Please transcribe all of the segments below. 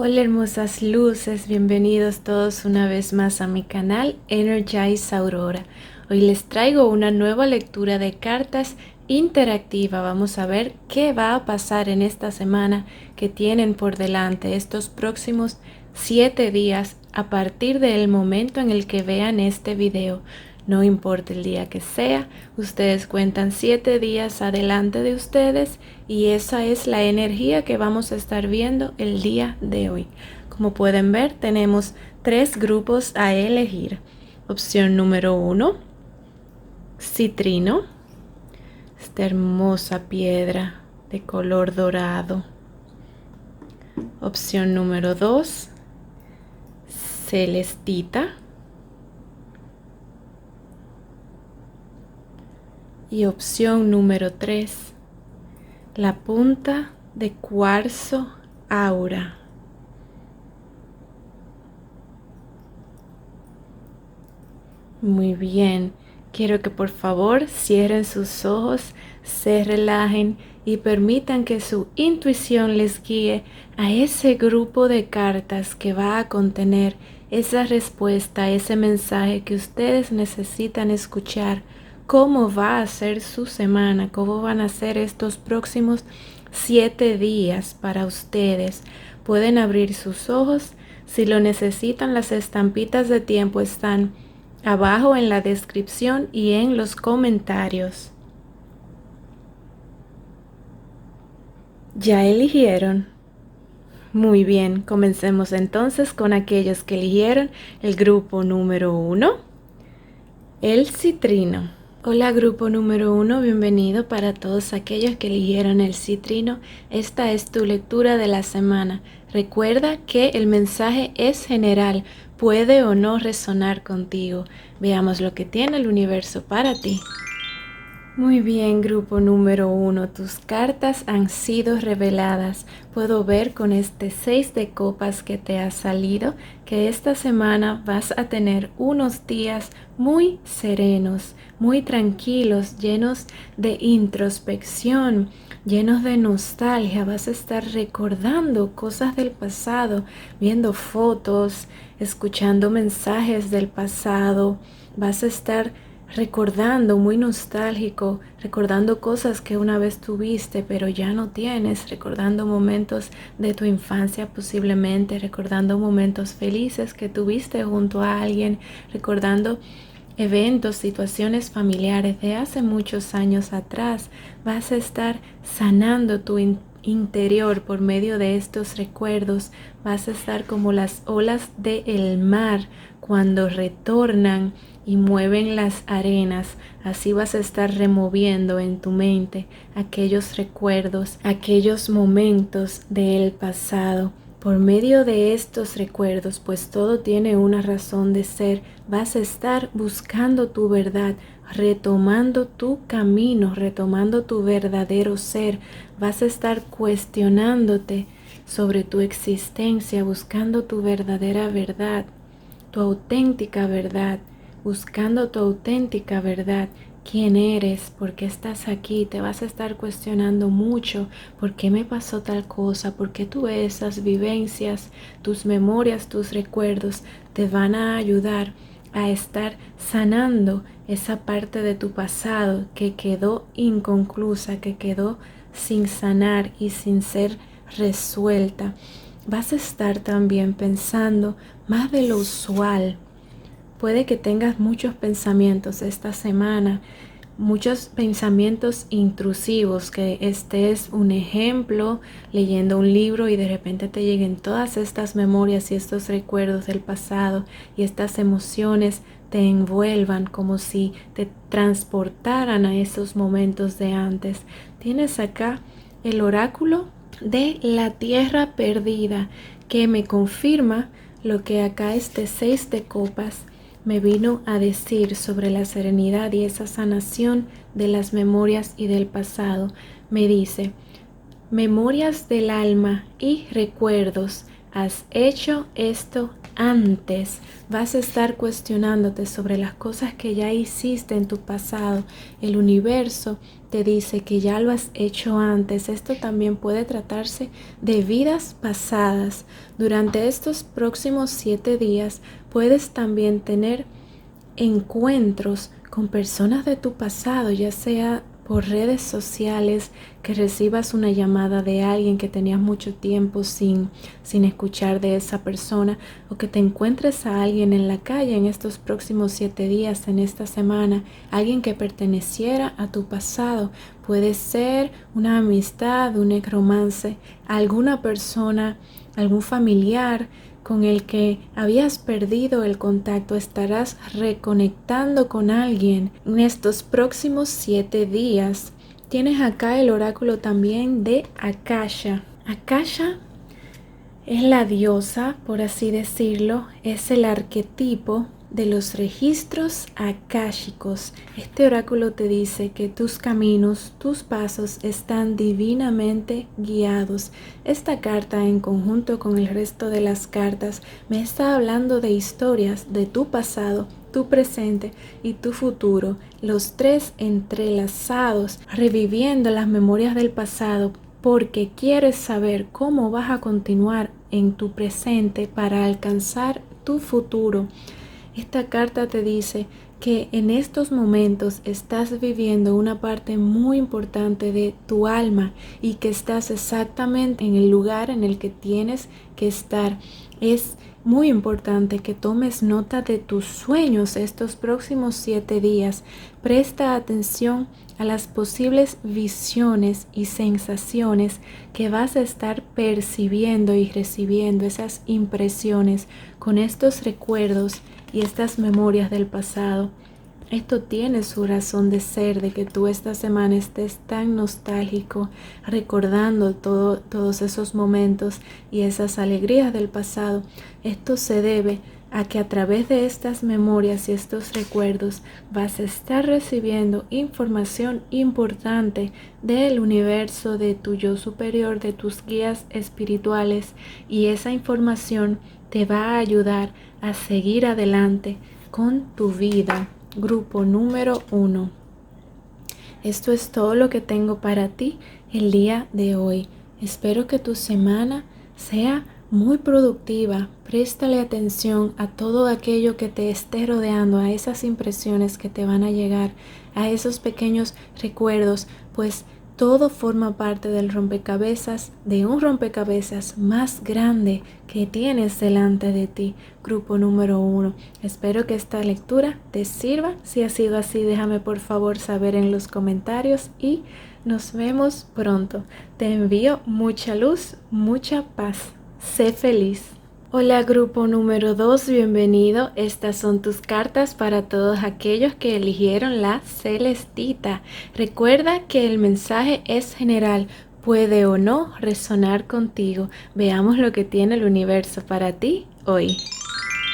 Hola hermosas luces, bienvenidos todos una vez más a mi canal Energize Aurora. Hoy les traigo una nueva lectura de cartas interactiva. Vamos a ver qué va a pasar en esta semana que tienen por delante estos próximos 7 días a partir del momento en el que vean este video. No importa el día que sea, ustedes cuentan 7 días adelante de ustedes y esa es la energía que vamos a estar viendo el día de hoy. Como pueden ver, tenemos 3 grupos a elegir. Opción número 1, citrino, esta hermosa piedra de color dorado. Opción número 2, celestita. Y opción número 3, la punta de cuarzo aura. Muy bien, quiero que por favor cierren sus ojos, se relajen y permitan que su intuición les guíe a ese grupo de cartas que va a contener esa respuesta, ese mensaje que ustedes necesitan escuchar. Cómo va a ser su semana, cómo van a ser estos próximos 7 días para ustedes. Pueden abrir sus ojos. Si lo necesitan, las estampitas de tiempo están abajo en la descripción y en los comentarios. ¿Ya eligieron? Muy bien, comencemos entonces con aquellos que eligieron el grupo número 1, el citrino. Hola grupo número 1, bienvenido para todos aquellos que eligieron el citrino. Esta es tu lectura de la semana. Recuerda que el mensaje es general, puede o no resonar contigo. Veamos lo que tiene el universo para ti. Muy bien, grupo número 1, tus cartas han sido reveladas. Puedo ver con este 6 de copas que te ha salido que esta semana vas a tener unos días muy serenos, muy tranquilos, llenos de introspección, llenos de nostalgia. Vas a estar recordando cosas del pasado, viendo fotos, escuchando mensajes del pasado. Vas a estar recordando, muy nostálgico, recordando cosas que una vez tuviste pero ya no tienes, recordando momentos de tu infancia posiblemente, recordando momentos felices que tuviste junto a alguien, recordando eventos, situaciones familiares de hace muchos años atrás. Vas a estar sanando tu interior por medio de estos recuerdos. Vas a estar como las olas del mar cuando retornan y mueven las arenas. Así vas a estar removiendo en tu mente aquellos recuerdos, aquellos momentos del pasado. Por medio de estos recuerdos, pues todo tiene una razón de ser, vas a estar buscando tu verdad, retomando tu camino, retomando tu verdadero ser. Vas a estar cuestionándote sobre tu existencia, buscando tu verdadera verdad, tu auténtica verdad, buscando tu auténtica verdad. ¿Quién eres? ¿Por qué estás aquí? Te vas a estar cuestionando mucho. ¿Por qué me pasó tal cosa? ¿Por qué tuve esas vivencias? Tus memorias, tus recuerdos te van a ayudar a estar sanando esa parte de tu pasado que quedó inconclusa, que quedó sin sanar y sin ser resuelta. Vas a estar también pensando más de lo usual. Puede que tengas muchos pensamientos esta semana, muchos pensamientos intrusivos, que estés un ejemplo leyendo un libro y de repente te lleguen todas estas memorias y estos recuerdos del pasado y estas emociones te envuelvan como si te transportaran a esos momentos de antes. Tienes acá el oráculo de la tierra perdida que me confirma lo que acá este 6 de copas me vino a decir sobre la serenidad y esa sanación de las memorias y del pasado. Me dice: memorias del alma y recuerdos, has hecho esto antes. Vas a estar cuestionándote sobre las cosas que ya hiciste en tu pasado. El universo te dice que ya lo has hecho antes. Esto también puede tratarse de vidas pasadas. Durante estos próximos 7 días puedes también tener encuentros con personas de tu pasado, ya sea por redes sociales, que recibas una llamada de alguien que tenías mucho tiempo sin escuchar de esa persona, o que te encuentres a alguien en la calle en estos próximos 7 días, en esta semana, alguien que perteneciera a tu pasado. Puede ser una amistad, un necromance, alguna persona, algún familiar con el que habías perdido el contacto. Estarás reconectando con alguien en estos próximos 7 días. Tienes acá el oráculo también de Akasha. Akasha es la diosa, por así decirlo, es el arquetipo de los registros akáshicos. Este oráculo te dice que tus caminos, tus pasos están divinamente guiados. Esta carta, en conjunto con el resto de las cartas, me está hablando de historias de tu pasado, tu presente y tu futuro, los tres entrelazados, reviviendo las memorias del pasado, porque quieres saber cómo vas a continuar en tu presente para alcanzar tu futuro. Esta carta te dice que en estos momentos estás viviendo una parte muy importante de tu alma y que estás exactamente en el lugar en el que tienes que estar. Es muy importante que tomes nota de tus sueños estos próximos 7 días. Presta atención a las posibles visiones y sensaciones que vas a estar percibiendo y recibiendo, esas impresiones con estos recuerdos y estas memorias del pasado. Esto tiene su razón de ser, de que tú esta semana estés tan nostálgico, recordando todos esos momentos y esas alegrías del pasado. Esto se debe a que a través de estas memorias y estos recuerdos vas a estar recibiendo información importante del universo, de tu yo superior, de tus guías espirituales, y esa información te va a ayudar a seguir adelante con tu vida. Grupo número 1. Esto es todo lo que tengo para ti el día de hoy. Espero que tu semana sea muy productiva. Préstale atención a todo aquello que te esté rodeando, a esas impresiones que te van a llegar, a esos pequeños recuerdos, pues todo forma parte del rompecabezas, de un rompecabezas más grande que tienes delante de ti. Grupo número 1. Espero que esta lectura te sirva. Si ha sido así, déjame por favor saber en los comentarios y nos vemos pronto. Te envío mucha luz, mucha paz. Sé feliz. Hola grupo número 2, bienvenido. Estas son tus cartas para todos aquellos que eligieron la celestita. Recuerda que el mensaje es general, puede o no resonar contigo. Veamos lo que tiene el universo para ti hoy.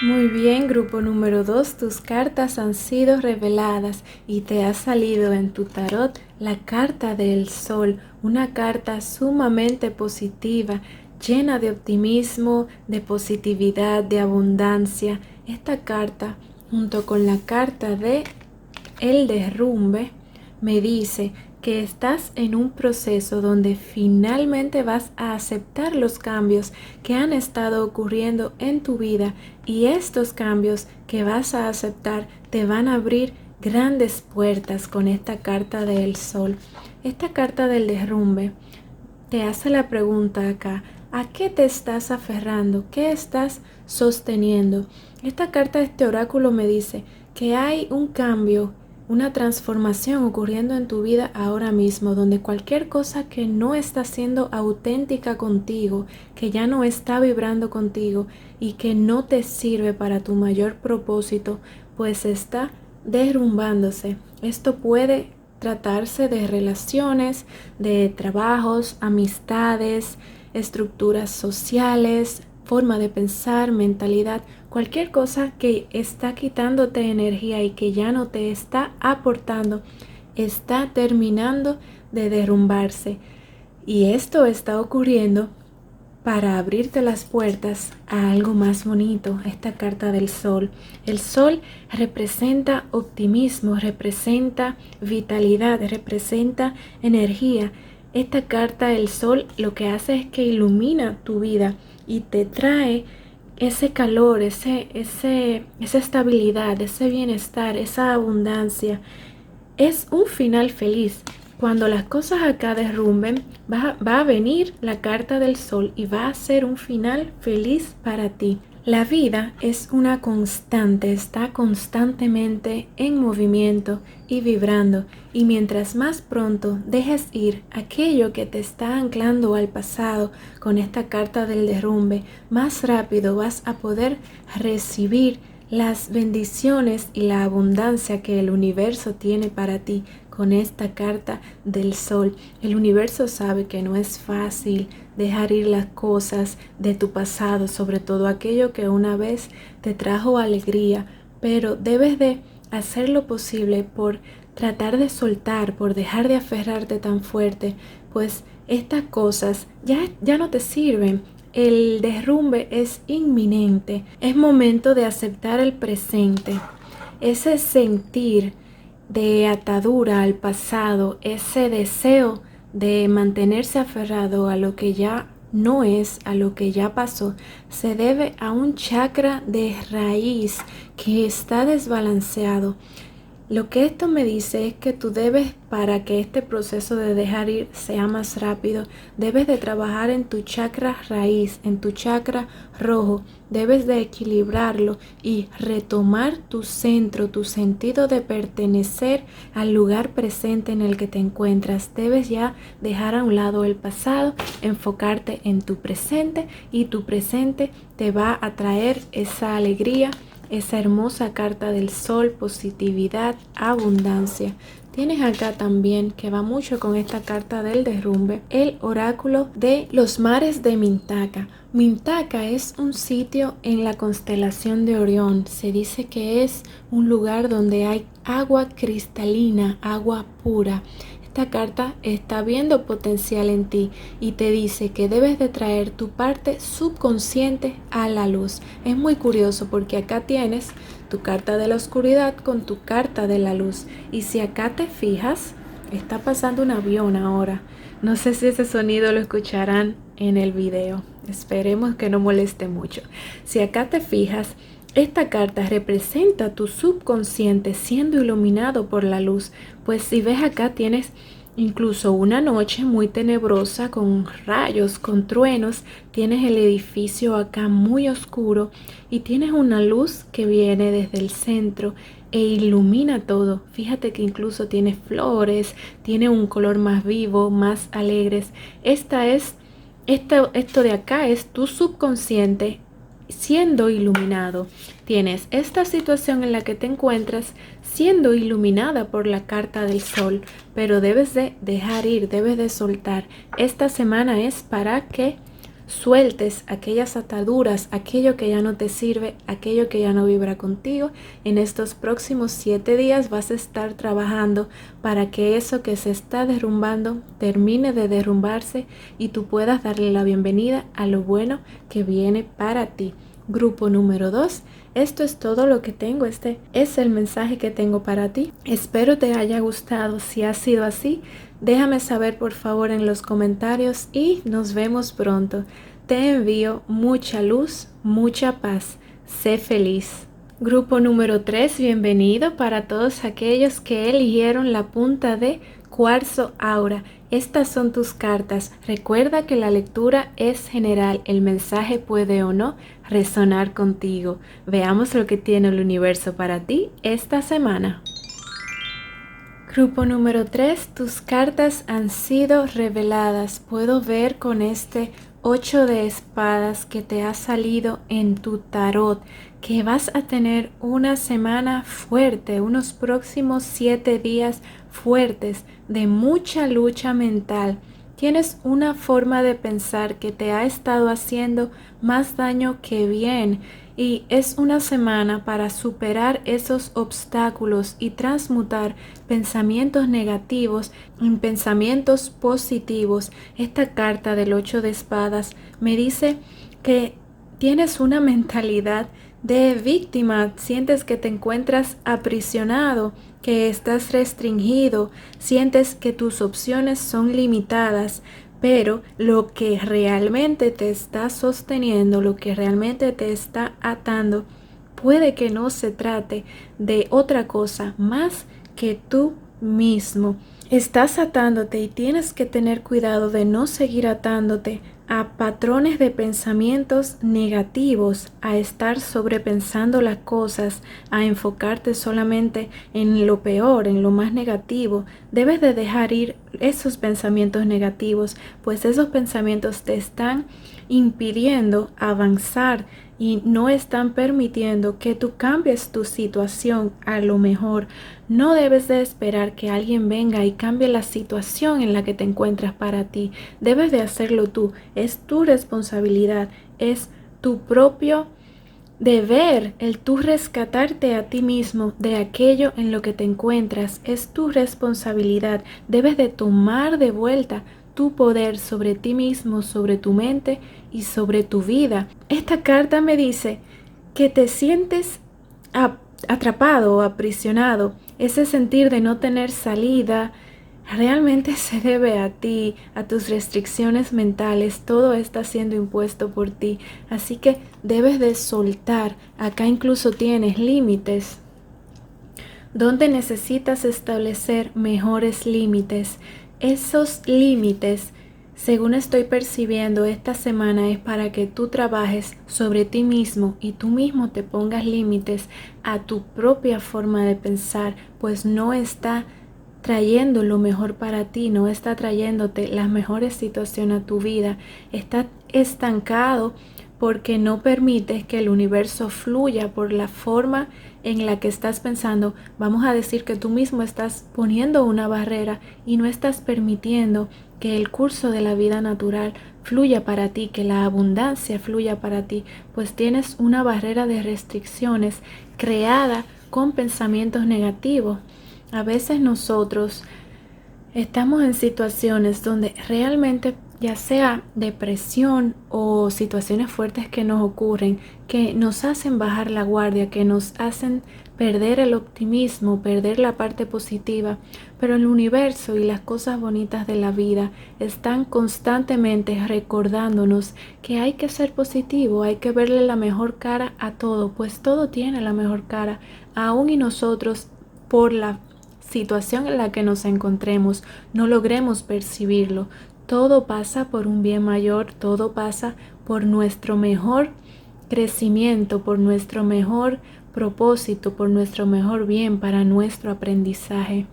Muy bien, grupo número 2, tus cartas han sido reveladas y te ha salido en tu tarot la carta del sol, una carta sumamente positiva, llena de optimismo, de positividad, de abundancia. Esta carta, junto con la carta de el derrumbe, me dice que estás en un proceso donde finalmente vas a aceptar los cambios que han estado ocurriendo en tu vida, y estos cambios que vas a aceptar te van a abrir grandes puertas con esta carta del sol. Esta carta del derrumbe te hace la pregunta acá: ¿a qué te estás aferrando? ¿Qué estás sosteniendo? Esta carta de este oráculo me dice que hay un cambio, una transformación ocurriendo en tu vida ahora mismo, donde cualquier cosa que no está siendo auténtica contigo, que ya no está vibrando contigo y que no te sirve para tu mayor propósito, pues está derrumbándose. Esto puede tratarse de relaciones, de trabajos, amistades, estructuras sociales, forma de pensar, mentalidad, cualquier cosa que está quitándote energía y que ya no te está aportando, está terminando de derrumbarse. Y esto está ocurriendo para abrirte las puertas a algo más bonito, esta carta del sol. El sol representa optimismo, representa vitalidad, representa energía. Esta carta del sol lo que hace es que ilumina tu vida y te trae ese calor, esa estabilidad, ese bienestar, esa abundancia. Es un final feliz. Cuando las cosas acá derrumben, va a venir la carta del sol y va a ser un final feliz para ti. La vida es una constante, está constantemente en movimiento y vibrando, y mientras más pronto dejes ir aquello que te está anclando al pasado con esta carta del derrumbe, más rápido vas a poder recibir las bendiciones y la abundancia que el universo tiene para ti con esta carta del sol. El universo sabe que no es fácil dejar ir las cosas de tu pasado, sobre todo aquello que una vez te trajo alegría, pero debes de hacer lo posible por tratar de soltar, por dejar de aferrarte tan fuerte, pues estas cosas ya no te sirven. El derrumbe es inminente. Es momento de aceptar el presente. Ese sentir de atadura al pasado, ese deseo de mantenerse aferrado a lo que ya no es, a lo que ya pasó, se debe a un chakra de raíz que está desbalanceado. Lo que esto me dice es que tú debes, para que este proceso de dejar ir sea más rápido, debes de trabajar en tu chakra raíz, en tu chakra rojo. Debes de equilibrarlo y retomar tu centro, tu sentido de pertenecer al lugar presente en el que te encuentras. Debes ya dejar a un lado el pasado, enfocarte en tu presente, y tu presente te va a traer esa alegría, esa hermosa carta del sol, positividad, abundancia. Tienes acá también, que va mucho con esta carta del derrumbe, el oráculo de los mares de Mintaka. Mintaka es un sitio en la constelación de Orión. Se dice que es un lugar donde hay agua cristalina, agua pura. Esta carta está viendo potencial en ti y te dice que debes de traer tu parte subconsciente a la luz. Es muy curioso porque acá tienes tu carta de la oscuridad con tu carta de la luz. Y si acá te fijas, está pasando un avión ahora. No sé si ese sonido lo escucharán en el video. Esperemos que no moleste mucho. Si acá te fijas, esta carta representa tu subconsciente siendo iluminado por la luz, pues si ves acá tienes incluso una noche muy tenebrosa con rayos, con truenos, tienes el edificio acá muy oscuro y tienes una luz que viene desde el centro e ilumina todo. Fíjate que incluso tiene flores, tiene un color más vivo, más alegres. Esto de acá es tu subconsciente siendo iluminado. Tienes esta situación en la que te encuentras siendo iluminada por la carta del sol, pero debes de dejar ir, debes de soltar. Esta semana es para que sueltes aquellas ataduras, aquello que ya no te sirve, aquello que ya no vibra contigo. En estos próximos 7 días vas a estar trabajando para que eso que se está derrumbando termine de derrumbarse y tú puedas darle la bienvenida a lo bueno que viene para ti. Grupo número 2. Esto es todo lo que tengo. Este es el mensaje que tengo para ti. Espero te haya gustado. Si ha sido así, déjame saber por favor en los comentarios y nos vemos pronto. Te envío mucha luz, mucha paz. Sé feliz. Grupo número 3, bienvenido para todos aquellos que eligieron la punta de cuarzo aura. Estas son tus cartas. Recuerda que la lectura es general. El mensaje puede o no resonar contigo. Veamos lo que tiene el universo para ti esta semana. Grupo número 3, tus cartas han sido reveladas. Puedo ver con este 8 de espadas que te ha salido en tu tarot que vas a tener una semana fuerte, unos próximos 7 días fuertes de mucha lucha mental, Tienes una forma de pensar que te ha estado haciendo más daño que bien y es una semana para superar esos obstáculos y transmutar pensamientos negativos en pensamientos positivos. Esta carta del 8 de espadas me dice que tienes una mentalidad de víctima, sientes que te encuentras aprisionado, que estás restringido, sientes que tus opciones son limitadas, pero lo que realmente te está sosteniendo, lo que realmente te está atando, puede que no se trate de otra cosa más que tú mismo. Estás atándote y tienes que tener cuidado de no seguir atándote a patrones de pensamientos negativos, a estar sobrepensando las cosas, a enfocarte solamente en lo peor, en lo más negativo. Debes de dejar ir esos pensamientos negativos, pues esos pensamientos te están impidiendo avanzar y no están permitiendo que tú cambies tu situación a lo mejor. No debes de esperar que alguien venga y cambie la situación en la que te encuentras para ti. Debes de hacerlo tú. Es tu responsabilidad, es tu propio deber, el tú rescatarte a ti mismo de aquello en lo que te encuentras. Es tu responsabilidad. Debes de tomar de vuelta tu poder sobre ti mismo, sobre tu mente y sobre tu vida. Esta carta me dice que te sientes atrapado o aprisionado. Ese sentir de no tener salida realmente se debe a ti, a tus restricciones mentales. Todo está siendo impuesto por ti. Así que debes de soltar. Acá incluso tienes límites donde necesitas establecer mejores límites. Esos límites, según estoy percibiendo esta semana, es para que tú trabajes sobre ti mismo y tú mismo te pongas límites a tu propia forma de pensar, pues no está trayendo lo mejor para ti, no está trayéndote las mejores situaciones a tu vida. Está estancado porque no permites que el universo fluya por la forma en la que estás pensando. Vamos a decir que tú mismo estás poniendo una barrera y no estás permitiendo que el curso de la vida natural fluya para ti, que la abundancia fluya para ti, pues tienes una barrera de restricciones creada con pensamientos negativos. A veces nosotros estamos en situaciones donde realmente, ya sea depresión o situaciones fuertes que nos ocurren, que nos hacen bajar la guardia, que nos hacen perder el optimismo, perder la parte positiva, pero el universo y las cosas bonitas de la vida están constantemente recordándonos que hay que ser positivo, hay que verle la mejor cara a todo, pues todo tiene la mejor cara, aún y nosotros por la situación en la que nos encontremos no logremos percibirlo. Todo pasa por un bien mayor, todo pasa por nuestro mejor crecimiento, por nuestro mejor propósito, por nuestro mejor bien, para nuestro aprendizaje.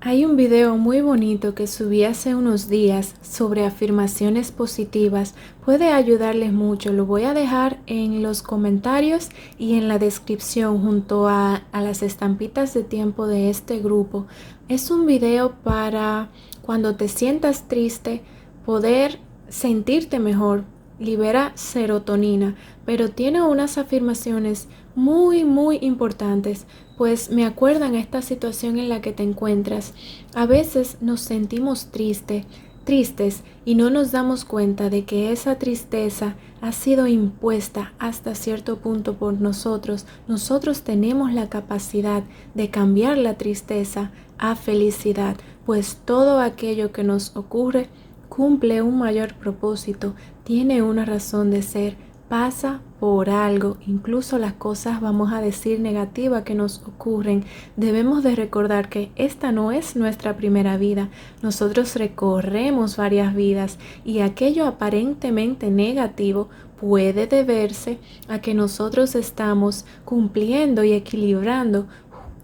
Hay un video muy bonito que subí hace unos días sobre afirmaciones positivas. Puede ayudarles mucho. Lo voy a dejar en los comentarios y en la descripción junto a las estampitas de tiempo de este grupo. Es un video para cuando te sientas triste, poder sentirte mejor. Libera serotonina, pero tiene unas afirmaciones muy importantes, pues me acuerdan esta situación en la que te encuentras. A veces nos sentimos tristes y no nos damos cuenta de que esa tristeza ha sido impuesta hasta cierto punto por nosotros. Nosotros tenemos la capacidad de cambiar la tristeza a felicidad, pues todo aquello que nos ocurre cumple un mayor propósito, tiene una razón de ser, pasa por algo. Incluso las cosas, vamos a decir, negativas que nos ocurren, debemos de recordar que esta no es nuestra primera vida. Nosotros recorremos varias vidas y aquello aparentemente negativo puede deberse a que nosotros estamos cumpliendo y equilibrando,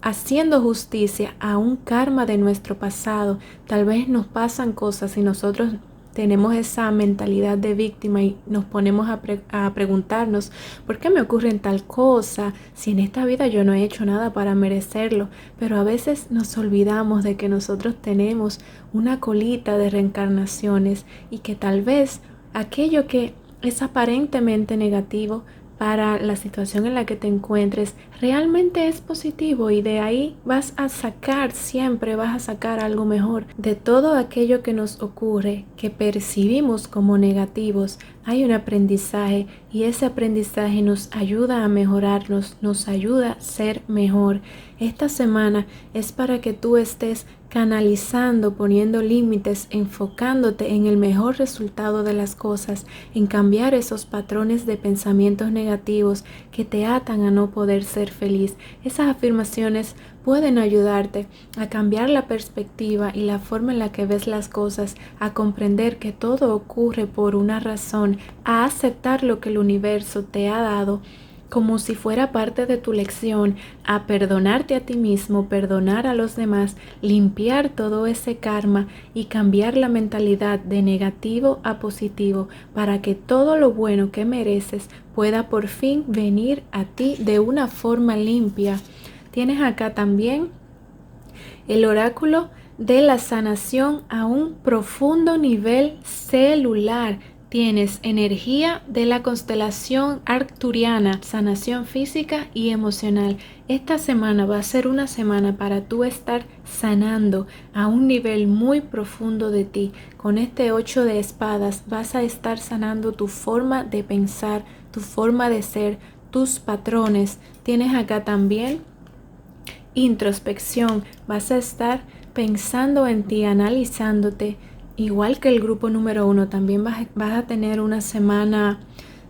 haciendo justicia a un karma de nuestro pasado. Tal vez nos pasan cosas y nosotros tenemos esa mentalidad de víctima y nos ponemos a preguntarnos, ¿por qué me ocurre tal cosa? Si en esta vida yo no he hecho nada para merecerlo. Pero a veces nos olvidamos de que nosotros tenemos una colita de reencarnaciones y que tal vez aquello que es aparentemente negativo para la situación en la que te encuentres realmente es positivo, y de ahí siempre vas a sacar algo mejor. De todo aquello que nos ocurre, que percibimos como negativos, hay un aprendizaje, y ese aprendizaje nos ayuda a mejorarnos, nos ayuda a ser mejor. Esta semana es para que tú estés canalizando, poniendo límites, enfocándote en el mejor resultado de las cosas, en cambiar esos patrones de pensamientos negativos que te atan a no poder ser feliz. Esas afirmaciones pueden ayudarte a cambiar la perspectiva y la forma en la que ves las cosas, a comprender que todo ocurre por una razón, a aceptar lo que el universo te ha dado como si fuera parte de tu lección, a perdonarte a ti mismo, perdonar a los demás, limpiar todo ese karma y cambiar la mentalidad de negativo a positivo, para que todo lo bueno que mereces pueda por fin venir a ti de una forma limpia. Tienes acá también el oráculo de la sanación a un profundo nivel celular. Tienes energía de la constelación arcturiana, sanación física y emocional. Esta semana va a ser una semana para tú estar sanando a un nivel muy profundo de ti. Con este 8 de espadas vas a estar sanando tu forma de pensar, tu forma de ser, tus patrones. Tienes acá también introspección. Vas a estar pensando en ti, analizándote. Igual que el grupo número 1, también vas a tener una semana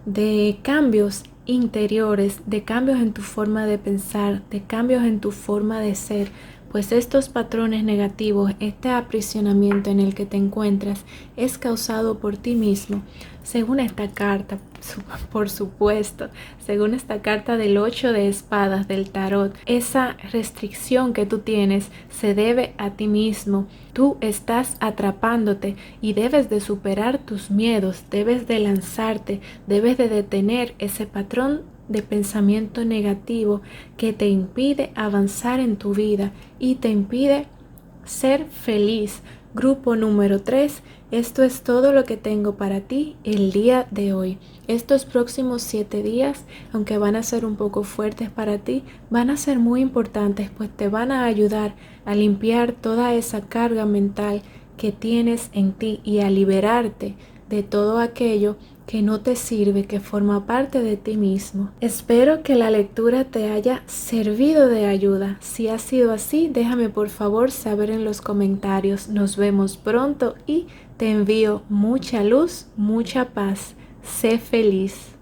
de cambios interiores, de cambios en tu forma de pensar, de cambios en tu forma de ser. Pues estos patrones negativos, este aprisionamiento en el que te encuentras, es causado por ti mismo. Según esta carta, por supuesto, según esta carta del 8 de espadas del tarot, esa restricción que tú tienes se debe a ti mismo. Tú estás atrapándote y debes de superar tus miedos, debes de lanzarte, debes de detener ese patrón de pensamiento negativo que te impide avanzar en tu vida y te impide ser feliz. Grupo número 3, esto es todo lo que tengo para ti el día de hoy. Estos próximos 7 días, aunque van a ser un poco fuertes para ti, van a ser muy importantes, pues te van a ayudar a limpiar toda esa carga mental que tienes en ti y a liberarte de todo aquello que no te sirve, que forma parte de ti mismo. Espero que la lectura te haya servido de ayuda. Si ha sido así, déjame por favor saber en los comentarios. Nos vemos pronto y te envío mucha luz, mucha paz. Sé feliz.